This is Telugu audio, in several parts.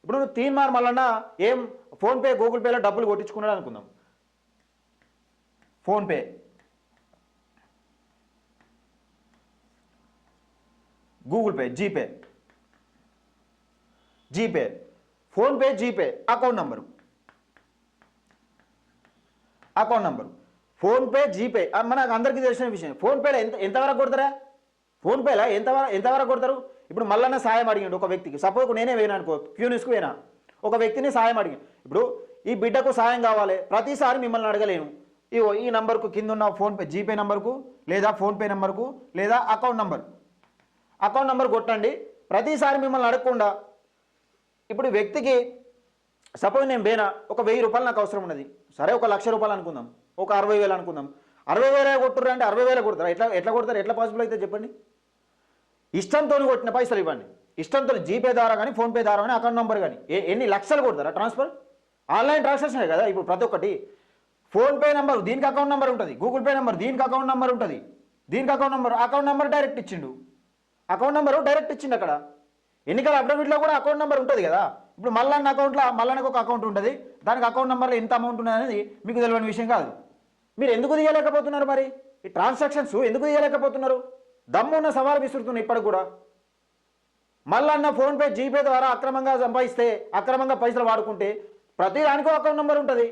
ఇప్పుడు నువ్వు తీన్మార్ మల్లన్న ఏం ఫోన్పే గూగుల్ పేలో డబ్బులు కొట్టించుకున్నాడు అనుకుందాం. PhonePe, Google pay, GPay, PhonePe, GPay account number, PhonePe, GPay మనకు అందరికీ తెలిసిన విషయం. ఫోన్పేలో ఎంతవరకు కొడతారా? ఫోన్పేలో ఎంతవరకు కొడతారు? ఇప్పుడు మల్లన్న సాయం అడిగిండు ఒక వ్యక్తికి, సపోజ్ నేనే వేయను అనుకో, క్యూనిస్కు వేనా, ఒక వ్యక్తిని సాయం అడిగి, ఇప్పుడు ఈ బిడ్డకు సాయం కావాలి, ప్రతిసారి మిమ్మల్ని అడగలేను, ఈ నంబర్కు కింద ఉన్న ఫోన్పే జీపే నంబర్కు లేదా ఫోన్పే నంబర్కు లేదా అకౌంట్ నంబర్ కొట్టండి, ప్రతిసారి మిమ్మల్ని అడగకుండా. ఇప్పుడు వ్యక్తికి సపోజ్ నేను వేనా ఒక 1000 రూపాయలు నాకు అవసరం ఉన్నది, సరే ఒక 1,00,000 రూపాయలు అనుకుందాం, ఒక 60,000 అనుకుందాం, 60,000 కొట్టుర్రు అంటే 60,000 కొడతారు. ఎట్లా కొడతారు? ఎట్లా పాసిబుల్ అయితే చెప్పండి? ఇష్టంతో కొట్టిన పైసలు ఇవ్వండి, ఇష్టంతో జీపే ద్వారా కానీ ఫోన్పే ద్వారా కానీ అకౌంట్ నెంబర్ కానీ ఎన్ని లక్షలు కొడతారా ట్రాన్స్ఫర్? ఆన్లైన్ ట్రాన్సాక్షన్ కదా ఇప్పుడు ప్రతి ఒక్కటి. ఫోన్పే నెంబర్ దీనికి అకౌంట్ నెంబర్ ఉంటుంది, గూగుల్ పే నెంబర్ దీనికి అకౌంట్ నెంబర్ ఉంటుంది, దీనికి అకౌంట్ నెంబర్ డైరెక్ట్ ఇచ్చిండు, అక్కడ ఎన్నికల అఫిడవిట్లో కూడా అకౌంట్ నెంబర్ ఉంటుంది కదా. ఇప్పుడు మల్లన్న అకౌంట్లో మల్లన్నకు ఒక అకౌంట్ ఉంటుంది, దానికి అకౌంట్ నెంబర్లో ఎంత అమౌంట్ ఉన్నది అనేది మీకు తెలియని విషయం కాదు. మీరు ఎందుకు తీయలేకపోతున్నారు? మరి ఈ ట్రాన్సాక్షన్స్ ఎందుకు తీయలేకపోతున్నారు? దమ్మున్న సవాలు విసురుతున్నాయి ఇప్పటికి కూడా. మల్లన్న ఫోన్పే, జీపే ద్వారా అక్రమంగా సంపాదిస్తే, అక్రమంగా పైసలు వాడుకుంటే ప్రతి దానికో అకౌంట్ నెంబర్ ఉంటుంది.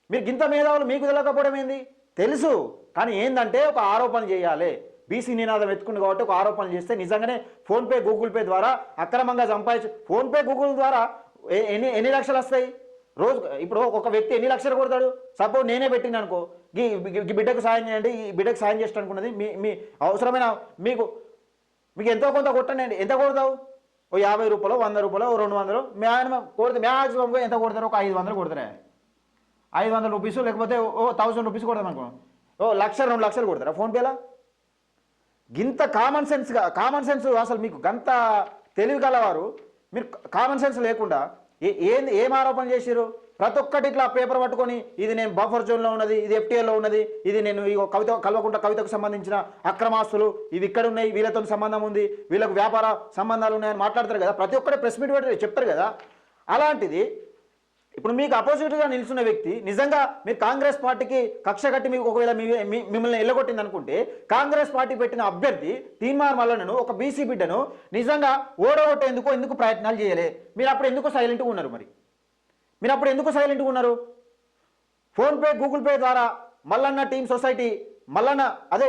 మీరు గింత మేధావులు మీకు తెలియకపోవడం ఏంది? తెలుసు, కానీ ఏంటంటే ఒక ఆరోపణ చేయాలి. బీసీ నినాదం ఎత్తుకుంది కాబట్టి ఒక ఆరోపణ చేస్తే నిజంగానే ఫోన్పే, గూగుల్ పే ద్వారా అక్రమంగా ఫోన్పే, గూగుల్ ద్వారా ఎన్ని లక్షలు వస్తాయి రోజు? ఇప్పుడు ఒక వ్యక్తి ఎన్ని లక్షలు కొడతాడు? సపోజ్ నేనే పెట్టిన అనుకో, ఈ బిడ్డకు సాయం చేయండి, ఈ బిడ్డకు సాయం చేస్తాను అనుకున్నది మీ అవసరమైన మీకు ఎంతో కొంత కొట్టండి. ఎంత కొడతావు? ఓ 50 రూపాయలు, 100 రూపాయలు, 200 కొడితే మ్యాక్సిమం ఎంత కొడతారు? ఒక 500 కొడతారా? 500 రూపీస్ లేకపోతే 1000 రూపీస్ కొడదాం అనుకో, 1,00,000, 2 లక్షలు కొడతారా ఫోన్పేలా? గింత కామన్ సెన్స్ అసలు మీకు గంత తెలివి కలవారు మీరు కామన్ సెన్స్ లేకుండా ఏం ఆరోపణ చేశారు? ప్రతి ఒక్కటి ఇట్లా పేపర్ పట్టుకొని ఇది నేను బఫర్ జోన్లో ఉన్నది, ఇది ఎఫ్టీఏలో ఉన్నది, ఇది నేను కవితకు సంబంధించిన అక్రమాస్తులు, ఇవి ఇక్కడ ఉన్నాయి, వీళ్ళతో సంబంధం ఉంది, వీళ్ళకు వ్యాపార సంబంధాలు ఉన్నాయని మాట్లాడతారు కదా. ప్రతి ఒక్కటే ప్రెస్ మీట్ పెట్టి చెప్తారు కదా. అలాంటిది ఇప్పుడు మీకు అపోజిట్గా నిలుచున్న వ్యక్తి నిజంగా మీరు కాంగ్రెస్ పార్టీకి కక్ష కట్టి మీకు ఒకవేళ మిమ్మల్ని ఎల్లగొట్టింది అనుకుంటే, కాంగ్రెస్ పార్టీ పెట్టిన అభ్యర్థి తీన్మార్ మల్లన్నను, ఒక బీసీ బిడ్డను నిజంగా ఓడగొట్టేందుకు ప్రయత్నాలు చేయలే. మీరు అప్పుడు ఎందుకు సైలెంట్గా ఉన్నారు? ఫోన్పే, గూగుల్ పే ద్వారా మల్లన్న టీమ్ సొసైటీ, మల్లన్న అదే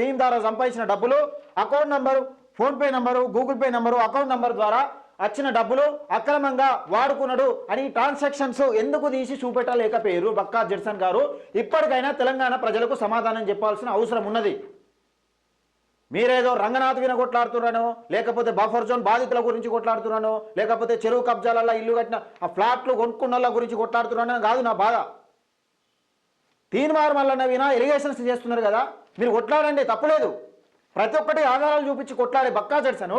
టీం ద్వారా సంపాదించిన డబ్బులు account number, PhonePe number, Google pay number, account number ద్వారా వచ్చిన డబ్బులు అక్రమంగా వాడుకున్నాడు అని ట్రాన్సాక్షన్స్ ఎందుకు తీసి చూపెట్టలేకపోయారు? బక్కా జడ్సన్ గారు ఇప్పటికైనా తెలంగాణ ప్రజలకు సమాధానం చెప్పాల్సిన అవసరం ఉన్నది. మీరేదో రంగనాథ్ విన కొట్లాడుతున్నానో, లేకపోతే బఫర్ జోన్ బాధితుల గురించి కొట్లాడుతున్నానో, లేకపోతే చెరువు కబ్జాలలో ఇల్లు కట్టిన ఆ ఫ్లాట్లు కొనుక్కున్న వాళ్ళ గురించి కొట్లాడుతున్నానో కాదు నా బాధ. తీన్మార్ మల్లన్న వినా ఎలిగేషన్స్ చేస్తున్నారు కదా, మీరు కొట్లాడండి, తప్పులేదు. ప్రతి ఒక్కటి ఆధారాలు చూపించి కొట్లాడే బక్కా జడ్సన్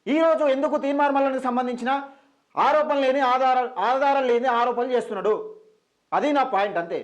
ఈరోజు ఎందుకు తీన్మార్ మల్లన్నకు సంబంధించిన ఆరోపణలు లేని ఆధారాలు లేని ఆరోపణలు చేస్తున్నాడు? అది నా పాయింట్ అంతే.